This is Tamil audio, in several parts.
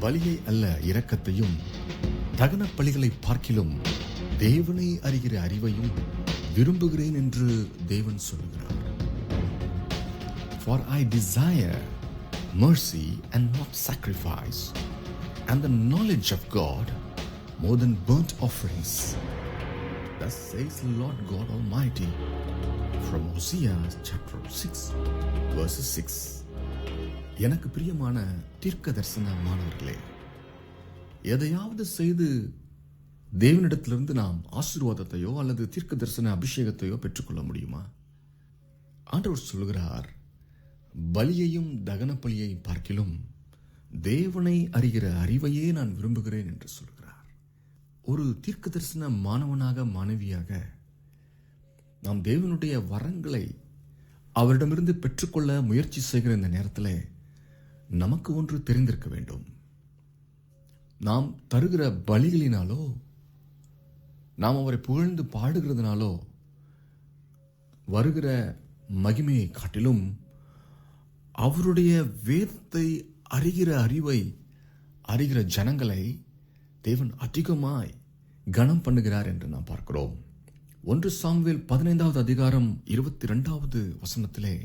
பலியை அல்ல இரக்கத்தையும், தகன பலிகளை பார்க்கிலும் தேவனை அறிகிற அறிவையும் விரும்புகிறேன் என்று தேவன் சொல்லுகிறார். For I desire mercy and not sacrifice, and the knowledge of God more than burnt offerings. Thus says the Lord God Almighty. From Hosea chapter 6 verses 6. எனக்கு பிரியமான தீர்க்க தரிசன மாணவர்களே, எதையாவது செய்து தேவனிடத்திலிருந்து நாம் ஆசீர்வாதத்தையோ அல்லது தீர்க்க தரிசன அபிஷேகத்தையோ பெற்றுக்கொள்ள முடியுமா? ஆண்டவர் சொல்கிறார், பலியையும் தகன பலியையும் பார்க்கிலும் தேவனை அறிகிற அறிவையே நான் விரும்புகிறேன் என்று சொல்கிறார். ஒரு தீர்க்க தரிசன மாணவனாக மாணவியாக நாம் தேவனுடைய வரங்களை அவரிடமிருந்து பெற்றுக்கொள்ள முயற்சி செய்கிற இந்த நேரத்தில் நமக்கு ஒன்று தெரிந்திருக்க வேண்டும். நாம் தருகிற பலிகளினாலோ நாம் அவரை புகழ்ந்து பாடுகிறதுனாலோ வருகிற மகிமையை காட்டிலும் அவருடைய வேதத்தை அறிகிற அறிவை அறிகிற ஜனங்களை தேவன் அதிகமாய் கனம் பண்ணுகிறார் என்று நாம் பார்க்கிறோம். 1 சாமுவேல் 15வது அதிகாரம் 22வது வசனத்திலே,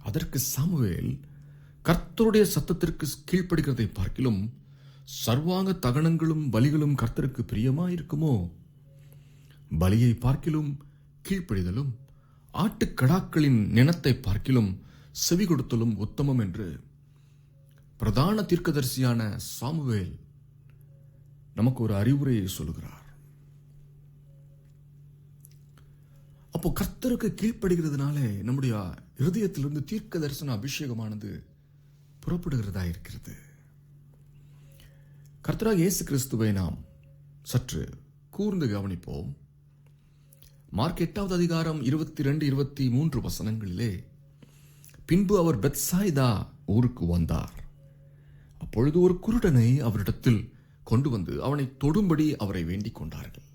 அதற்கு சாமுவேல், கர்த்தருடைய சத்தத்திற்கு கீழ்ப்படுகிறதை பார்க்கிலும் சர்வாங்க தகனங்களும் பலிகளும் கர்த்தருக்கு பிரியமாயிருக்குமோ? பலியை பார்க்கிலும் கீழ்ப்படிதலும் ஆட்டுக்கடாக்களின் நினத்தை பார்க்கிலும் செவி கொடுத்தலும் உத்தமம் என்று பிரதான தீர்க்கதரிசியான சாமுவேல் நமக்கு ஒரு அறிவுரையை சொல்லுகிறார். அப்போ கர்த்தருக்கு கீழ்ப்படுகிறதுனால நம்முடைய இருதயத்திலிருந்து தீர்க்க தரிசன அபிஷேகமானது புறப்படுகிறதா இருக்கிறது. கர்த்தராகிய இயேசு கிறிஸ்துவை நாம் சற்று கூர்ந்து கவனிப்போம். மார்க் 8வது அதிகாரம் 22-23 வசனங்களிலே, பின்பு அவர் பெத்சாய்தா ஊருக்கு வந்தார். அப்பொழுது ஒரு குருடனை அவரிடத்தில் கொண்டு வந்து அவனை தொடும்படி அவரை வேண்டிக் கொண்டார்கள்.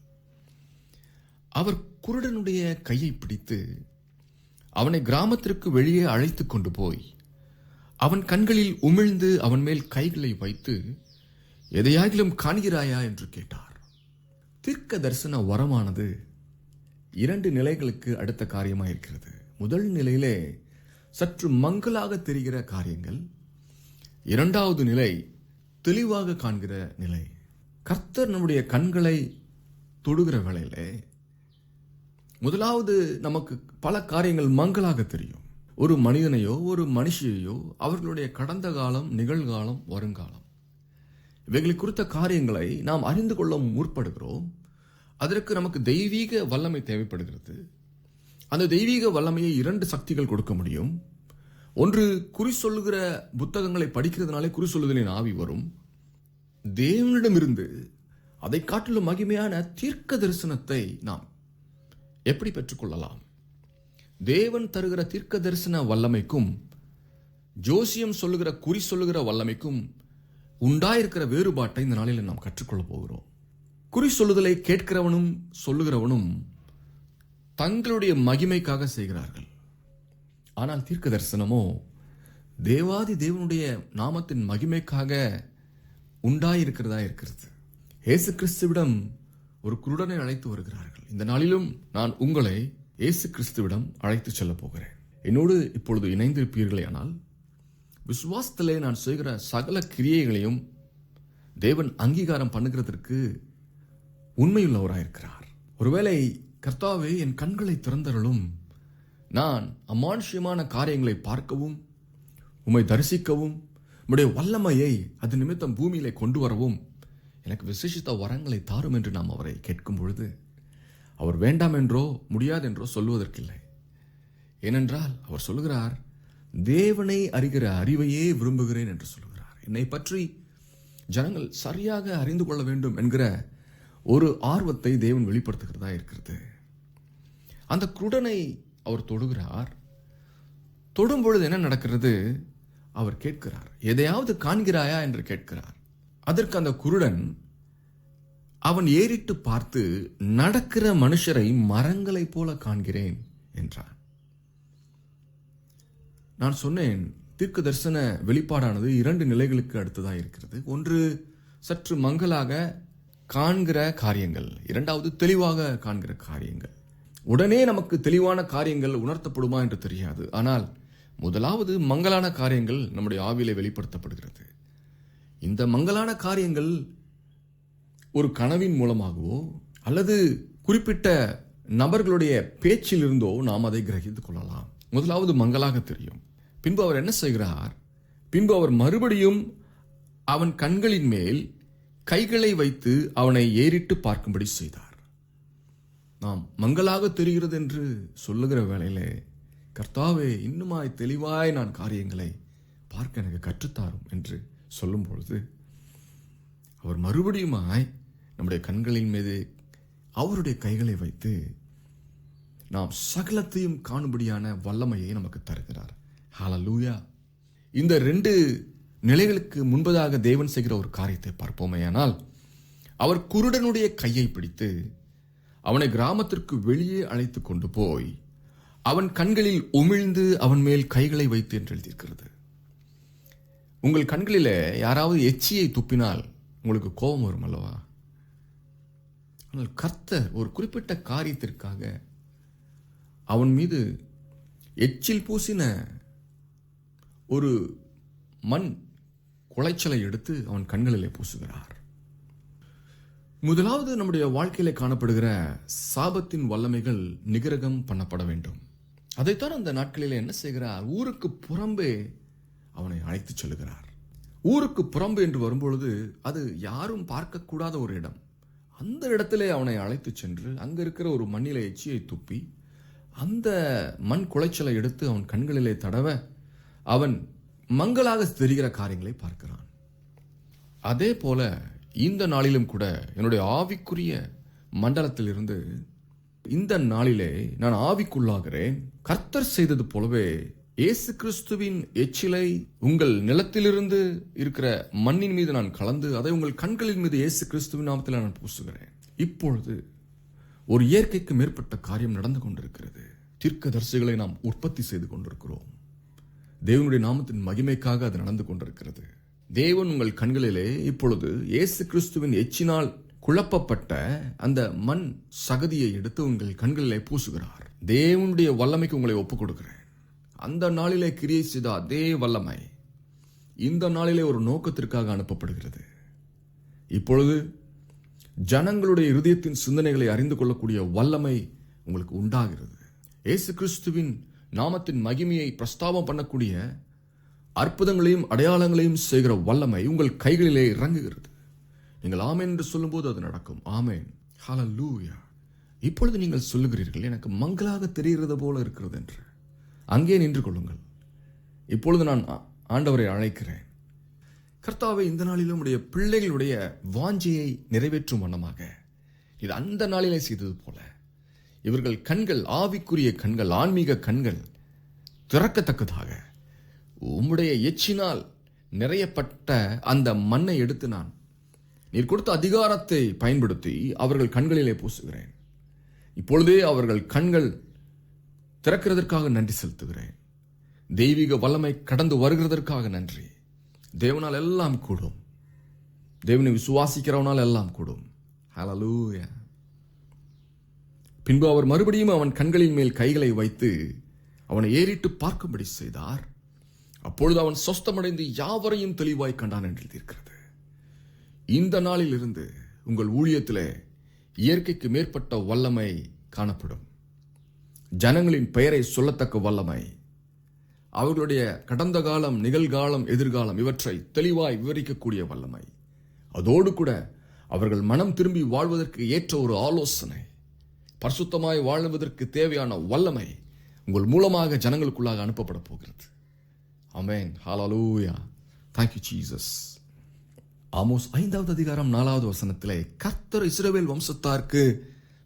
அவர் குருடனுடைய கையை பிடித்து அவனை கிராமத்திற்கு வெளியே அழைத்து கொண்டு போய் அவன் கண்களில் உமிழ்ந்து அவன் மேல் கைகளை வைத்து, எதையாகிலும் காண்கிறாயா என்று கேட்டார். தீர்க்க தரிசன வரமானது 2 நிலைகளுக்கு அடுத்த காரியமாயிருக்கிறது. முதல் நிலையிலே சற்று மங்கலாக தெரிகிற காரியங்கள், 2வது நிலை தெளிவாக காண்கிற நிலை. கர்த்தர் நம்முடைய கண்களை தொடுகிற வேளையிலே முதலாவது நமக்கு பல காரியங்கள் மங்கலாக தெரியும். ஒரு மனிதனையோ ஒரு மனுஷியையோ அவர்களுடைய கடந்த காலம், நிகழ்காலம், வருங்காலம் இவைகளை குறித்த காரியங்களை நாம் அறிந்து கொள்ள முற்படுகிறோம். அதற்கு நமக்கு தெய்வீக வல்லமை தேவைப்படுகிறது. அந்த தெய்வீக வல்லமையை 2 சக்திகள் கொடுக்க முடியும். ஒன்று, குறி சொல்லுகிற புத்தகங்களை படிக்கிறதுனாலே குறி சொல்லுதலின் ஆவி வரும். தேவனிடமிருந்து அதை காட்டிலும் மகிமையான தீர்க்க தரிசனத்தை நாம் எப்படி பெற்றுக்கொள்ளலாம்? தேவன் தருகிற தீர்க்க தரிசன வல்லமைக்கும் ஜோசியம் சொல்லுகிற குறி சொல்லுகிற வல்லமைக்கும் உண்டாயிருக்கிற வேறுபாட்டை இந்த நாளில் நாம் கற்றுக்கொள்ள போகிறோம். குறி சொல்லுதலை கேட்கிறவனும் சொல்லுகிறவனும் தங்களுடைய மகிமைக்காக செய்கிறார்கள். ஆனால் தீர்க்க தரிசனமோ தேவாதி தேவனுடைய நாமத்தின் மகிமைக்காக உண்டாயிருக்கிறதா இருக்கிறது. இயேசு கிறிஸ்துவிடம் ஒரு குருடனை அழைத்து வருகிறார்கள். இந்த நாளிலும் நான் உங்களை இயேசு கிறிஸ்துவிடம் அழைத்து செல்ல போகிறேன். என்னோடு இப்பொழுது இணைந்திருப்பீர்களே, ஆனால் விசுவாசத்திலே நான் செய்கிற சகல கிரியைகளையும் தேவன் அங்கீகாரம் பண்ணுகிறதற்கு உண்மையுள்ளவராயிருக்கிறார். ஒருவேளை, கர்த்தாவே என் கண்களை திறந்தருளும், நான் அமானுஷ்யமான காரியங்களை பார்க்கவும் உம்மை தரிசிக்கவும் உம்முடைய வல்லமையை அது நிமித்தம் பூமியிலே கொண்டு வரவும் எனக்கு விசேஷித்த வரங்களை தாரும் என்று நாம் அவரை கேட்கும் பொழுது அவர் வேண்டாம் என்றோ முடியாது என்றோ சொல்வதற்கில்லை. ஏனென்றால் அவர் சொல்லுகிறார், தேவனை அறிகிற அறிவையே விரும்புகிறேன் என்று சொல்லுகிறார். என்னை பற்றி ஜனங்கள் சரியாக அறிந்து கொள்ள வேண்டும் என்கிற ஒரு ஆர்வத்தை தேவன் வெளிப்படுத்துகிறதா இருக்கிறது. அந்த குருடனை அவர் தொடுகிறார். தொடும் பொழுது என்ன நடக்கிறது? அவர் கேட்கிறார், எதையாவது காண்கிறாயா என்று கேட்கிறார். அதற்கு அந்த குருடன் அவன் ஏறிட்டு பார்த்து, நடக்கிற மனுஷரை மரங்களைப் போல காண்கிறேன் என்றான். நான் சொன்னேன், தீர்க்க தரிசன வெளிப்பாடானது 2 நிலைகளுக்கு அடுத்ததாக இருக்கிறது. ஒன்று சற்று மங்கலாக காண்கிற காரியங்கள், இரண்டாவது தெளிவாக காண்கிற காரியங்கள். உடனே நமக்கு தெளிவான காரியங்கள் உணர்த்தப்படுமா என்று தெரியாது. ஆனால் முதலாவது மங்கலான காரியங்கள் நம்முடைய ஆவியிலே வெளிப்படுத்தப்படுகிறது. இந்த மங்கலான காரியங்கள் ஒரு கனவின் மூலமாகவோ அல்லது குறிப்பிட்ட நபர்களுடைய பேச்சில் இருந்தோ நாம் அதை கிரகித்துக் கொள்ளலாம். முதலாவது மங்கலாக தெரியும். பின்பு அவர் என்ன செய்கிறார்? பின்பு அவர் மறுபடியும் அவன் கண்களின் மேல் கைகளை வைத்து அவனை ஏறிட்டு பார்க்கும்படி செய்தார். நாம் மங்கலாக தெரிகிறது என்று சொல்லுகிற வேளையிலே, கர்த்தாவே இன்னுமாய் தெளிவாய் நான் காரியங்களை பார்க்க எனக்கு கற்றுத்தாரும் என்று சொல்லும் பொழுது, அவர் மறுபடியுமாய் நம்முடைய கண்களின் மீது அவருடைய கைகளை வைத்து நாம் சகலத்தையும் காணும்படியான வல்லமையை நமக்கு தருகிறார். ஹல்லேலூயா. இந்த 2 நிலைகளுக்கு முன்பதாக தேவன் செய்கிற ஒரு காரியத்தை பார்ப்போமேயானால், அவர் குருடனுடைய கையை பிடித்து அவனை கிராமத்திற்கு வெளியே அழைத்து கொண்டு போய் அவன் கண்களில் உமிழ்ந்து அவன் மேல் கைகளை வைத்து என்று எழுதியிருக்கிறது. உங்கள் கண்களிலே யாராவது எச்சியை துப்பினால் உங்களுக்கு கோபம் வரும் அல்லவா? ஆனால் கர்த்தர் ஒரு குறிப்பிட்ட காரியத்திற்காக அவன் மீது எச்சில் பூசின ஒரு மண் குளைச்சலை எடுத்து அவன் கண்களிலே பூசுகிறார். முதலாவது நம்முடைய வாழ்க்கையிலே காணப்படுகிற சாபத்தின் வல்லமைகள் நிகிரகம் பண்ணப்பட வேண்டும். அதைத்தான் அந்த நாட்களிலே என்ன செய்கிறார்? ஊருக்கு புறம்பே அவனை அழைத்து செல்கிறார். ஊருக்கு புறம்பு என்று வரும்பொழுது அது யாரும் பார்க்கக்கூடாத ஒரு இடம். அந்த இடத்திலே அவனை அழைத்து சென்று அங்க இருக்கிற ஒரு மண்ணிலே எச்சியை துப்பி அந்த மண் குளைச்சலை எடுத்து அவன் கண்களிலே தடவ அவன் மங்களாக தெரிகிற காரியங்களை பார்க்கிறான். அதே போல இந்த நாளிலும் கூட என்னுடைய ஆவிக்குரிய மண்டலத்தில் இருந்து இந்த நாளிலே நான் ஆவிக்குள்ளாகிறேன். கர்த்தர் செய்தது போலவே இயேசு கிறிஸ்துவின் எச்சிலை உங்கள் நிலத்திலிருந்து இருக்கிற மண்ணின் மீது நான் கலந்து அதை உங்கள் கண்களின் மீது இயேசு கிறிஸ்துவின் நாமத்தில் நான் பூசுகிறேன். இப்பொழுது ஒரு இயற்கைக்கு மேற்பட்ட காரியம் நடந்து கொண்டிருக்கிறது. தீர்க்கதரிசிகளை நாம் உற்பத்தி செய்து கொண்டிருக்கிறோம். தேவனுடைய நாமத்தின் மகிமைக்காக அது நடந்து கொண்டிருக்கிறது. தேவன் உங்கள் கண்களிலே இப்பொழுது இயேசு கிறிஸ்துவின் எச்சினால் குழப்பப்பட்ட அந்த மண் சகதியை எடுத்து உங்கள் கண்களிலே பூசுகிறார். தேவனுடைய வல்லமைக்கு உங்களை ஒப்புக் கொடுக்கிறேன். அந்த நாளிலே கிரியை செய்த அதே வல்லமை இந்த நாளிலே ஒரு நோக்கத்திற்காக அனுப்பப்படுகிறது. இப்பொழுது ஜனங்களுடைய இருதயத்தின் சிந்தனைகளை அறிந்து கொள்ளக்கூடிய வல்லமை உங்களுக்கு உண்டாகிறது. இயேசு கிறிஸ்துவின் நாமத்தின் மகிமையை பிரஸ்தாபம் பண்ணக்கூடிய அற்புதங்களையும் அடையாளங்களையும் செய்கிற வல்லமை உங்கள் கைகளிலே இறங்குகிறது. நீங்கள் ஆமென் என்று சொல்லும்போது அது நடக்கும். ஆமென். ஹல்லேலூயா. இப்பொழுது நீங்கள் சொல்லுகிறீர்கள், எனக்கு மங்கலாக தெரிகிறது போல இருக்கிறது என்று. அங்கே நின்று கொள்ளுங்கள். இப்பொழுது நான் ஆண்டவரை அழைக்கிறேன். கர்த்தாவே, இந்த நாளிலும் உடைய பிள்ளைகளுடைய வாஞ்சையை நிறைவேற்றும் வண்ணமாக இது அந்த நாளிலே செய்தது போல இவர்கள் கண்கள், ஆவிக்குரிய கண்கள், ஆன்மீக கண்கள் திறக்கத்தக்கதாக உம்முடைய எச்சினால் நிறையப்பட்ட அந்த மண்ணை எடுத்து நான் நீர் கொடுத்த அதிகாரத்தை பயன்படுத்தி அவர்கள் கண்களிலே பூசுகிறேன். இப்பொழுதே அவர்கள் கண்கள் திறக்கிறதற்காக நன்றி செலுத்துகிறேன். தெய்வீக வல்லமை கடந்து வருகிறதற்காக நன்றி. தேவனால் எல்லாம் கூடும். தேவனை விசுவாசிக்கிறவனால் எல்லாம் கூடும். ஹல்லேலூயா. பின்பு அவர் மறுபடியும் அவன் கண்களின் மேல் கைகளை வைத்து அவனை ஏறிட்டு பார்க்கும்படி செய்தார். அப்பொழுது அவன் சொஸ்தமடைந்து யாவரையும் தெளிவாய் கண்டான் என்று எழுதியிருக்கிறது. இந்த நாளில் இருந்து உங்கள் ஊழியத்திலே இயற்கைக்கு மேற்பட்ட வல்லமை காணப்படும். ஜனங்களின் பெயரை சொல்லத்தக்க வல்லமை, அவர்களுடைய கடந்த காலம், நிகழ்காலம், எதிர்காலம் இவற்றை தெளிவாய் விவரிக்கக்கூடிய வல்லமை, அதோடு கூட அவர்கள் மனம் திரும்பி வாழ்வதற்கு ஏற்ற ஒரு ஆலோசனை, பரிசுத்தமாய் வாழ்வதற்கு தேவையான வல்லமை உங்கள் மூலமாக ஜனங்களுக்குள்ளாக அனுப்பப்பட போகிறது. ஆமென். ஹல்லேலூயா. Thank you Jesus. ஆமோஸ் 5வது அதிகாரம் 4வது வசனத்திலே கர்த்தர் இஸ்ரவேல் வம்சத்தாருக்கு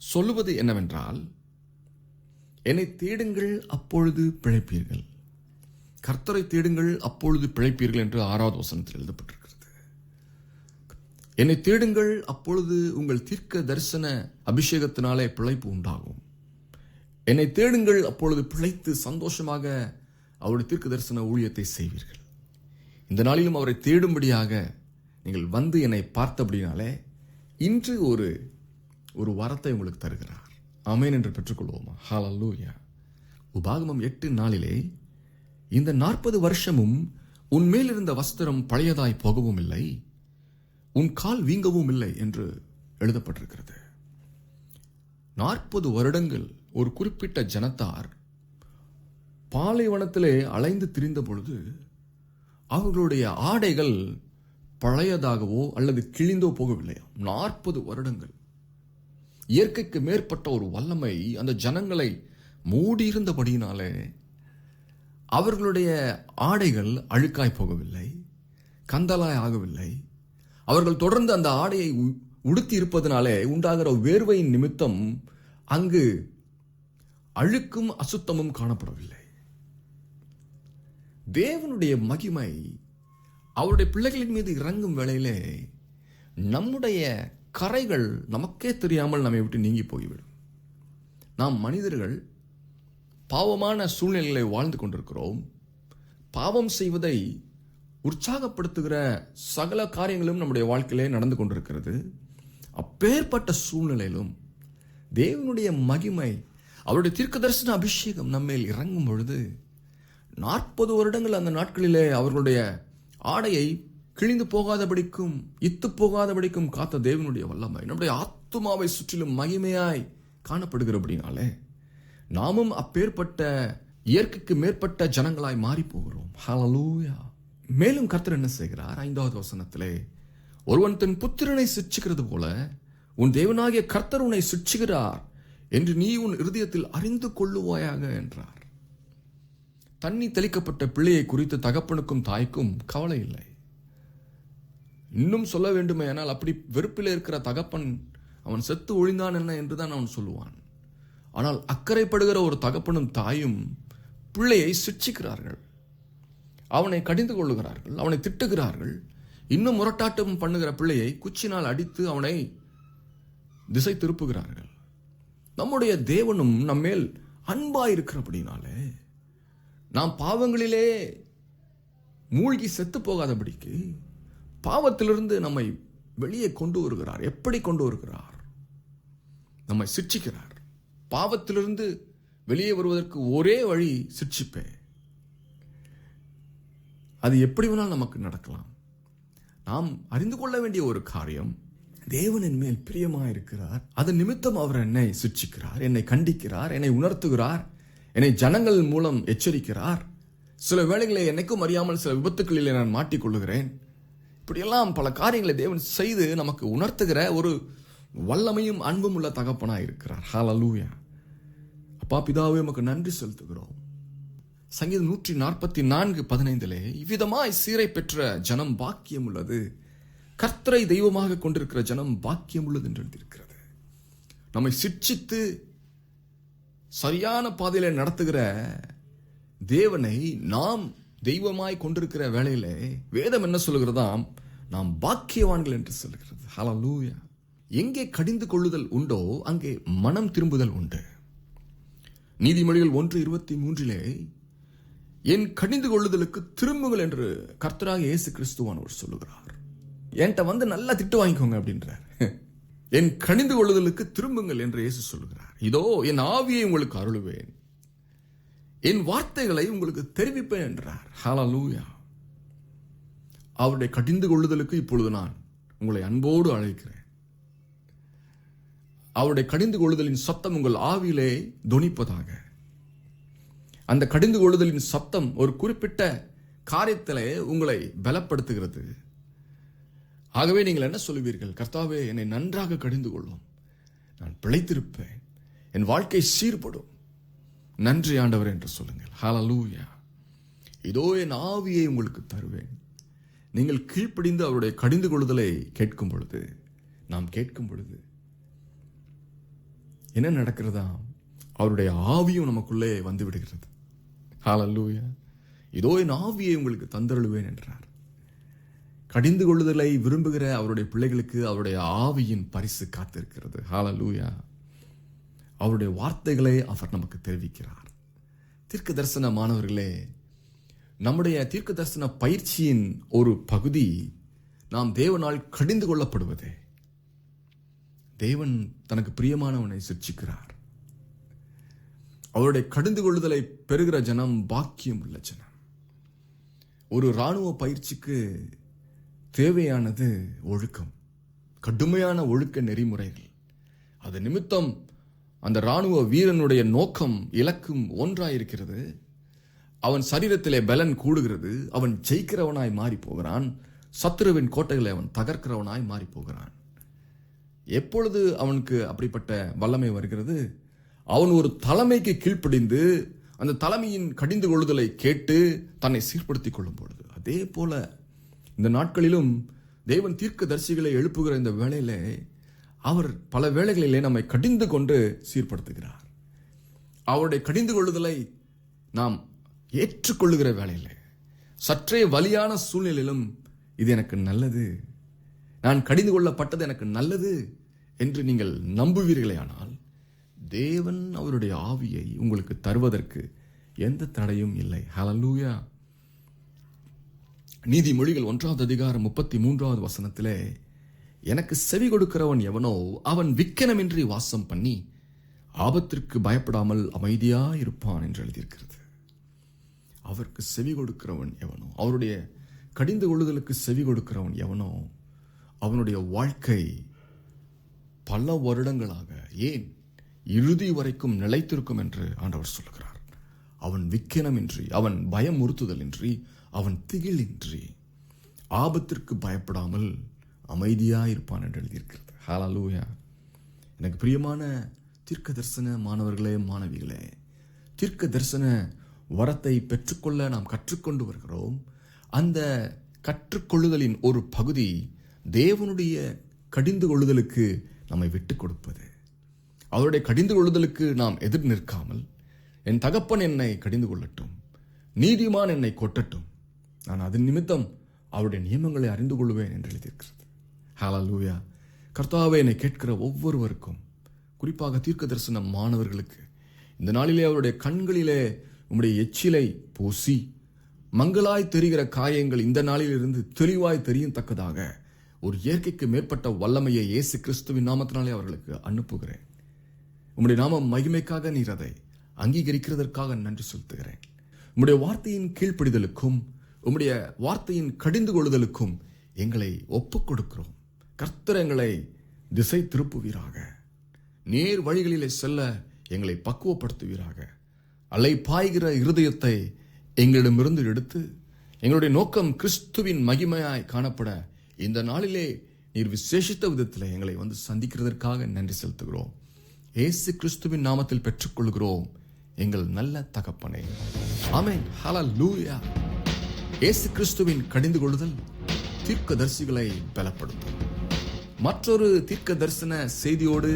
சொல்லுவது என்னவென்றால், என்னை தேடுங்கள் அப்பொழுது பிழைப்பீர்கள். கர்த்தரை தேடுங்கள் அப்பொழுது பிழைப்பீர்கள் என்று 6வது வசனத்தில் எழுதப்பட்டிருக்கிறது. என்னை தேடுங்கள், அப்பொழுது உங்கள் தீர்க்க தரிசன அபிஷேகத்தினாலே பிழைப்பு உண்டாகும். என்னை தேடுங்கள், அப்பொழுது பிழைத்து சந்தோஷமாக அவருடைய தீர்க்க தரிசன ஊழியத்தை செய்வீர்கள். இந்த நாளிலும் அவரை தேடும்படியாக நீங்கள் வந்து என்னை பார்த்தபடினாலே இன்று ஒரு வரத்தை உங்களுக்கு தருகிறார். ஆமென் என்று பெற்றுக்கொள்வோமா? ஹல்லேலூயா. உபாகமம் 8:4 இந்த 40 வருஷமும் உன் மேல் இருந்த வஸ்திரம் பழையதாய் போகவும் இல்லை, உன் கால் வீங்கவும் இல்லை என்று எழுதப்பட்டிருக்கிறது. 40 வருடங்கள் ஒரு குறிப்பிட்ட ஜனத்தார் பாலைவனத்திலே அலைந்து திரிந்த பொழுது அவர்களுடைய ஆடைகள் பழையதாகவோ அல்லது கிழிந்தோ போகவில்லை. 40 வருடங்கள் இயற்கைக்கு மேற்பட்ட ஒரு வல்லமை அந்த ஜனங்களை மூடியிருந்தபடியினாலே அவர்களுடைய ஆடைகள் அழுக்காய் போகவில்லை, கந்தலாய் ஆகவில்லை. அவர்கள் தொடர்ந்து அந்த ஆடையை உடுத்தி இருப்பதனாலே உண்டாகிற வேர்வையின் நிமித்தம் அங்கு அழுக்கும் அசுத்தமும் காணப்படவில்லை. தேவனுடைய மகிமை அவருடைய பிள்ளைகளின் மீது இறங்கும் வேளையிலே நம்முடைய கரைகள் நமக்கே தெரியாமல் நம்மை விட்டு நீங்கி போய்விடும். நாம் மனிதர்கள் பாவமான சூழ்நிலைகளை வாழ்ந்து கொண்டிருக்கிறோம். பாவம் செய்வதை உற்சாகப்படுத்துகிற சகல காரியங்களும் நம்முடைய வாழ்க்கையிலே நடந்து கொண்டிருக்கிறது. அப்பேற்பட்ட சூழ்நிலையிலும் தேவனுடைய மகிமை அவருடைய தீர்க்கதரிசன அபிஷேகம் நம்மேல் இறங்கும் பொழுது 40 வருடங்கள் அந்த நாட்களிலே அவர்களுடைய ஆடையை கிழிந்து போகாதபடிக்கும் இத்து போகாதபடிக்கும் காத்த தேவனுடைய வல்லமை நம்முடைய ஆத்துமாவை சுற்றிலும் மகிமையாய் காணப்படுகிறபடினாலே நாமும் அப்பேற்பட்ட இயற்கைக்கு மேற்பட்ட ஜனங்களாய் மாறி போகிறோம். ஹல்லேலூயா. மேலும் கர்த்தர் என்ன செய்கிறார்? 5வது வசனத்திலே, ஒருவன் தன் புத்திரனை சிட்சிக்கிறது போல உன் தேவனாகிய கர்த்தர் உன்னை சிட்சிக்கிறார் என்று நீ உன் இருதயத்தில் அறிந்து கொள்ளுவாயாக என்றார். தண்ணி தெளிக்கப்பட்ட பிள்ளையை குறித்து தகப்பனுக்கும் தாய்க்கும் கவலை இல்லை. இன்னும் சொல்ல வேண்டுமே, ஆனால் அப்படி வெறுப்பில் இருக்கிற தகப்பன் அவன் செத்து ஒழிந்தான் என்ன என்றுதான் அவன் சொல்லுவான். ஆனால் அக்கறைப்படுகிற ஒரு தகப்பனும் தாயும் பிள்ளையை சிட்சிக்கிறார்கள், அவனை கடிந்து கொள்ளுகிறார்கள், அவனை திட்டுகிறார்கள். இன்னும் முரட்டாட்டம் பண்ணுகிற பிள்ளையை குச்சினால் அடித்து அவனை திசை திருப்புகிறார்கள். நம்முடைய தேவனும் நம்மேல் அன்பாயிருக்கிறபடினாலே நாம் பாவங்களிலே மூழ்கி செத்து போகாதபடிக்கு பாவத்திலிருந்து நம்மை வெளியே கொண்டு வருகிறார். எப்படி கொண்டு வருகிறார்? நம்மை சிட்சிக்கிறார். பாவத்திலிருந்து வெளியே வருவதற்கு ஒரே வழி சிட்சிப்பே. அது எப்படி வேணாலும் நமக்கு நடக்கலாம். நாம் அறிந்து கொள்ள வேண்டிய ஒரு காரியம், தேவனின் மேல் பிரியமாயிருக்கிறார், அதன் நிமித்தம் அவர் என்னை சிட்சிக்கிறார், என்னை கண்டிக்கிறார், என்னை உணர்த்துகிறார், என்னை ஜனங்கள் மூலம் எச்சரிக்கிறார். சில வேளைகளை என்னைக்கும் அறியாமல் சில விபத்துக்களிலே நான் மாட்டிக்கொள்ளுகிறேன். இப்படியெல்லாம் பல காரியங்களை தேவன் செய்து நமக்கு உணர்த்துகிற ஒரு வல்லமையும் அன்பும் உள்ள தகப்பனாய் இருக்கிறார். ஹல்லேலூயா. அப்பா பிதாவே உமக்கு நன்றி செலுத்துகிறோம். சங்கீதம் 144:15 இவ்விதமாய் சீரை பெற்ற ஜனம் பாக்கியம் உள்ளது, கர்த்தரை தெய்வமாக கொண்டிருக்கிற ஜனம் பாக்கியம் உள்ளது என்று எழுதியிருக்கிறது. நம்மை சிட்சித்து சரியான பாதையில நடத்துகிற தேவனை நாம் தெய்வமாய் கொண்டிருக்கிற வேளையிலே வேதம் என்ன சொல்லுகிறதாம்? நாம் பாக்கியவான்கள் என்று சொல்லுகிறது. ஹல்லேலூயா. எங்கே கடிந்து கொள்ளுதல் உண்டோ அங்கே மனம் திரும்புதல் உண்டு. நீதிமொழிகள் 1:23 என் கடிந்து கொள்ளுதலுக்கு திரும்புங்கள் என்று கர்த்தராக இயேசு கிறிஸ்துவானவர் சொல்லுகிறார். என்கிட்ட வந்து நல்லா திட்டு வாங்கிக்கோங்க அப்படின்றார். என் கடிந்து கொள்ளுதலுக்கு திரும்புங்கள் என்று இயேசு சொல்லுகிறார். இதோ என் ஆவியை உங்களுக்கு அருளுவேன், என் வார்த்தைகளை உங்களுக்கு தெரிவிப்பேன் என்றார். ஹல்லேலூயா. அவருடைய கடிந்து கொள்ளுதலுக்கு இப்பொழுது நான் உங்களை அன்போடு அழைக்கிறேன். அவருடைய கடிந்து கொள்ளுதலின் சத்தம் உங்கள் ஆவியிலே தொனிப்பதாக. அந்த கடிந்து கொள்ளுதலின் சத்தம் ஒரு குறிப்பிட்ட காரியத்திலே உங்களை பலப்படுத்துகிறது. ஆகவே நீங்கள் என்ன சொல்லுவீர்கள்? கர்த்தாவே, என்னை நன்றாக கடிந்து கொள்ளும், நான் பிழைத்திருப்பேன், என் வாழ்க்கை சீர்படும், நன்றி ஆண்டவர் என்று சொல்லுங்கள். ஹல்லேலூயா. இதோ என் ஆவியை உங்களுக்கு தருவேன். நீங்கள் கீழ்ப்படிந்து அவருடைய கடிந்து கொள்ளுதலை கேட்கும் பொழுது, நாம் கேட்கும் பொழுது என்ன நடக்கிறதா? அவருடைய ஆவியும் நமக்குள்ளே வந்து விடுகிறது. ஹல்லேலூயா. இதோ என் ஆவியை உங்களுக்கு தந்தருளுவேன் என்றார். கடிந்து கொள்ளுதலை விரும்புகிற அவருடைய பிள்ளைகளுக்கு அவருடைய ஆவியின் பரிசு காத்திருக்கிறது. ஹல்லேலூயா. அவருடைய வார்த்தைகளை அவர் நமக்கு தெரிவிக்கிறார். தீர்க்க தரிசன மாணவர்களே, நம்முடைய தீர்க்க தரிசன பயிற்சியின் ஒரு பகுதி நாம் தேவனால் கடிந்து கொள்ளப்படுவதே. தேவன் தனக்கு பிரியமானவனை சிருஷ்டிக்கிறார். அவருடைய கடிந்து கொள்ளுதலை பெறுகிற ஜனம் பாக்கியம் உள்ள ஜனம். ஒரு இராணுவ பயிற்சிக்கு தேவையானது ஒழுக்கம், கடுமையான ஒழுக்க நெறிமுறைகள். அது நிமித்தம் அந்த இராணுவ வீரனுடைய நோக்கம் இலக்கும் ஒன்றாயிருக்கிறது. அவன் சரீரத்திலே பலன் கூடுகிறது. அவன் ஜெயிக்கிறவனாய் மாறி போகிறான். சத்துருவின் கோட்டைகளை அவன் தகர்க்கிறவனாய் மாறி போகிறான். எப்பொழுது அவனுக்கு அப்படிப்பட்ட வல்லமை வருகிறது? அவன் ஒரு தலைமைக்கு கீழ்ப்படிந்து அந்த தலைமையின் கடிந்து கொள்ளுதலை கேட்டு தன்னை சீர்படுத்திக் கொள்ளும் பொழுது. அதே போல இந்த நாட்களிலும் தேவன் தீர்க்கதரிசிகளை எழுப்புகிற இந்த வேளையிலே அவர் பல வேளைகளிலே நம்மை கடிந்து கொண்டு சீர்படுத்துகிறார். அவருடைய கடிந்து கொள்ளுதலை நாம் ஏற்றுக்கொள்ளுகிற வேளையிலே சற்றே வலியான சூழ்நிலையிலும் இது எனக்கு நல்லது, நான் கடிந்து கொள்ளப்பட்டது எனக்கு நல்லது என்று நீங்கள் நம்புவீர்களே, ஆனால் தேவன் அவருடைய ஆவியை உங்களுக்கு தருவதற்கு எந்த தடையும் இல்லை. ஹல்லேலூயா. நீதிமொழிகள் 1வது அதிகாரம் 33வது வசனத்திலே, எனக்கு செவி கொடுக்கிறவன் எவனோ அவன் விக்கனமின்றி வாசம் பண்ணி ஆபத்திற்கு பயப்படாமல் அமைதியா இருப்பான் என்று எழுதியிருக்கிறது. அவருக்கு செவி கொடுக்கிறவன் எவனோ, அவருடைய கடிந்து கொள்ளுதலுக்கு செவி கொடுக்கிறவன் எவனோ, அவனுடைய வாழ்க்கை பல வருடங்களாக, ஏன் இறுதி வரைக்கும் நிலைத்திருக்கும் என்று ஆண்டவர் சொல்லுகிறார். அவன் விக்கனமின்றி, அவன் பயமுறுத்துதலின்றி, அவன் திகிலின்றி, ஆபத்திற்கு பயப்படாமல் அமைதியாயிருப்பான் என்று எழுதியிருக்கிறது. ஹல்லேலூயா. எனக்கு பிரியமான தீர்க்க தரிசன மாணவர்களே, மாணவிகளே, தீர்க்க தரிசன வரத்தை பெற்றுக்கொள்ள நாம் கற்றுக்கொண்டு வருகிறோம். அந்த கற்றுக்கொள்ளுதலின் ஒரு பகுதி தேவனுடைய கடிந்து கொள்ளுதலுக்கு நம்மை விட்டுக் கொடுப்பது. அவருடைய கடிந்து கொள்ளுதலுக்கு நாம் எதிர் நிற்காமல், என் தகப்பன் என்னை கடிந்து கொள்ளட்டும், நீதிமான் என்னை கொட்டட்டும், நான் அதன் நிமித்தம் அவருடைய நியமங்களை அறிந்து கொள்வேன் என்று எழுதியிருக்கிறது. ஹல்லேலூயா. கர்த்தாவே, என்னை கேட்கிற ஒவ்வொருவருக்கும், குறிப்பாக தீர்க்க தரிசன மாணவர்களுக்கு, இந்த நாளிலே அவருடைய கண்களிலே உம்முடைய எச்சிலை பூசி மங்களாய் தெரிகிற காயங்கள் இந்த நாளிலிருந்து தெளிவாய் தெரியத்தக்கதாக ஒரு இயற்கைக்கு மேற்பட்ட வல்லமையை இயேசு கிறிஸ்துவின் நாமத்தினாலே அவர்களுக்கு அனுப்புகிறேன். உம்முடைய நாம மகிமைக்காக நீர் அதை அங்கீகரிக்கிறதற்காக நன்றி செலுத்துகிறேன். உம்முடைய வார்த்தையின் கீழ்ப்படிதலுக்கும் உம்முடைய வார்த்தையின் கடிந்து கொள்ளுதலுக்கும் எங்களை ஒப்புக் கொடுக்கிறோம். கர்த்தர் எங்களை திசை திருப்புவீராக. நேர் வழிகளிலே செல்ல எங்களை பக்குவப்படுத்துவீராக. அலை பாய்கிற இருதயத்தை எங்களிடமிருந்து எடுத்து எங்களுடைய நோக்கம் கிறிஸ்துவின் மகிமையாய் காணப்பட இந்த நாளிலே நீர் விசேஷித்த விதத்தில் எங்களை வந்து சந்திக்கிறதற்காக நன்றி செலுத்துகிறோம். இயேசு கிறிஸ்துவின் நாமத்தில் பெற்றுக்கொள்கிறோம் எங்கள் நல்ல தகப்பனே. ஆமென். ஹல்லேலூயா. இயேசு கிறிஸ்துவின் கடிந்து கொள்ளுதல் தீர்க்கதரிசிகளை பலப்படுத்தும். மற்றொரு தீர்க்க தரிசன செய்தியோடு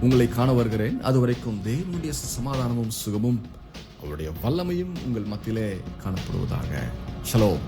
உங்களை காண வருகிறேன். அதுவரைக்கும் தேவனுடைய சமாதானமும் சுகமும் அவருடைய வல்லமையும் உங்கள் மத்தியிலே காணப்படுவதாக. ஷலோம்.